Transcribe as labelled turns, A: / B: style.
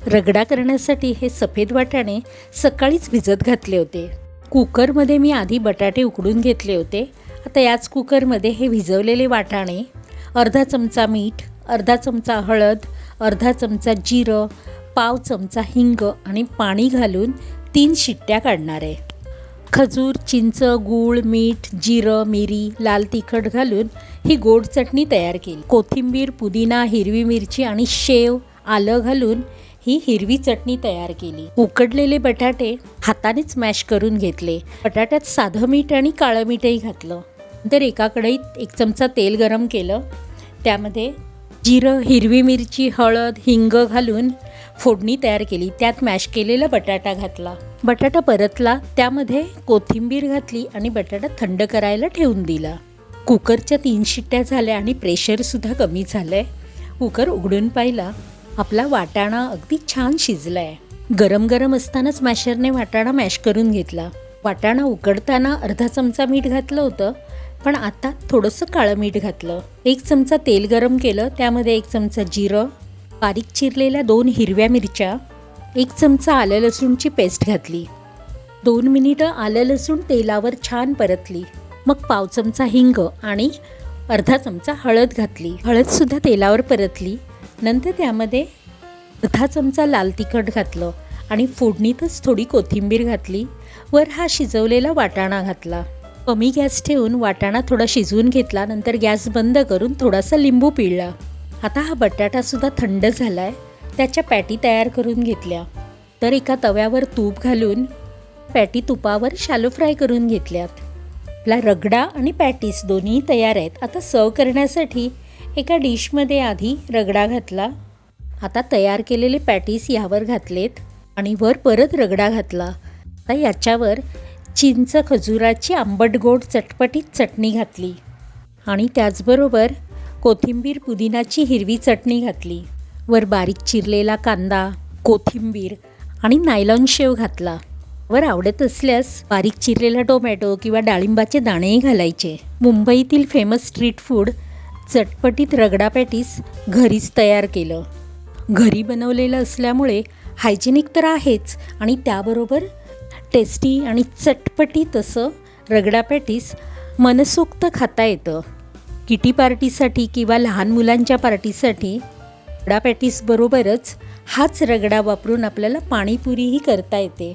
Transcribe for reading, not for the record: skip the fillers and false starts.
A: रगडा करण्यासाठी हे सफेद वाटाणे सकाळीच भिजत घातले होते। कुकरमध्ये मी आधी बटाटे उकडून घेतले होते। आता याच कुकरमध्ये हे भिजवलेले वाटाणे, अर्धा चमचा मीठ, अर्धा चमचा हळद, अर्धा चमचा जिरं, पाव चमचा हिंग आणि पाणी घालून 3 शिट्ट्या काढणार आहे। खजूर, चिंच, गूळ, मीठ, जिरं, मिरी, लाल तिखट घालून ही गोड चटणी तयार केली। कोथिंबीर, पुदिना, हिरवी मिरची आणि शेव, आलं घालून ही हिरवी चटणी तयार केली। उकडलेले बटाटे हातानेच मॅश करून घेतले। बटाट्यात साधं मीठ आणि काळं मीठही घातलं। नंतर एका कढईत 1 चमचा तेल गरम केलं। त्यामध्ये जिरं, हिरवी मिरची, हळद, हिंग घालून फोडणी तयार केली। त्यात मॅश केलेला बटाटा घातला। बटाटा परतला, त्यामध्ये कोथिंबीर घातली आणि बटाटा थंड करायला ठेवून दिला। कुकरच्या 3 शिट्ट्या झाल्या आणि प्रेशरसुद्धा कमी झालं आहे। कुकर उघडून पाहिला, आपला वाटाणा अगदी छान शिजला आहे। गरम गरम असतानाच मॅशरने वाटाणा मॅश करून घेतला। वाटाणा उकडताना अर्धा चमचा मीठ घातलं होतं, पण आता थोडंसं काळं मीठ घातलं। 1 चमचा तेल गरम केलं, त्यामध्ये 1 चमचा जिरं, बारीक चिरलेल्या 2 हिरव्या मिरच्या, 1 चमचा आलं लसूणची पेस्ट घातली। 2 मिनिटं आलं लसूण तेलावर छान परतली। मग पाव चमचा हिंग आणि अर्धा चमचा हळद घातली। हळदसुद्धा तेलावर परतली। नंतर त्यामध्ये अर्धा चमचा लाल तिखट घातलं आणि फोडणीतच थोडी कोथिंबीर घातली। वर हा शिजवलेला वाटाणा घातला। कमी गॅस ठेवून वाटाणा थोडा शिजवून घेतला। नंतर गॅस बंद करून थोडासा लिंबू पिळला। आता हा बटाटासुद्धा थंड झाला आहे। त्याच्या पॅटी तयार करून घेतल्या। तर एका तव्यावर तूप घालून पॅटी तुपावर शॅलो फ्राय करून घेतल्यात। आपला रगडा आणि पॅटीस दोन्ही तयार आहेत। आता सर्व करण्यासाठी एका डिशमध्ये आधी रगडा घातला। आता तयार केलेले पॅटीस यावर घातलेत आणि वर परत रगडा घातला। आता याच्यावर चिंच, खजुराची आंबट गोड चटपटीत चटणी घातली आणि त्याचबरोबर कोथिंबीर, पुदिनाची हिरवी चटणी घातली। वर बारीक चिरलेला कांदा, कोथिंबीर आणि नायलॉन शेव घातला। वर आवडत असल्यास बारीक चिरलेला टोमॅटो किंवा डाळिंबाचे दाणेही घालायचे। मुंबईतील फेमस स्ट्रीट फूड चटपटीत रगडा पॅटीस घरीच तयार केलं। घरी बनवलेलं असल्यामुळे हायजेनिक तर आहेच आणि त्याबरोबर टेस्टी आणि चटपटीत असं रगडा पॅटीस मनसोक्त खाता येतं। किटी पार्टीसाठी किंवा लहान मुलांच्या पार्टीसाठी रगडा पॅटीस बरोबरच हाच रगडा वापरून आपल्याला पाणीपुरीही करता येते।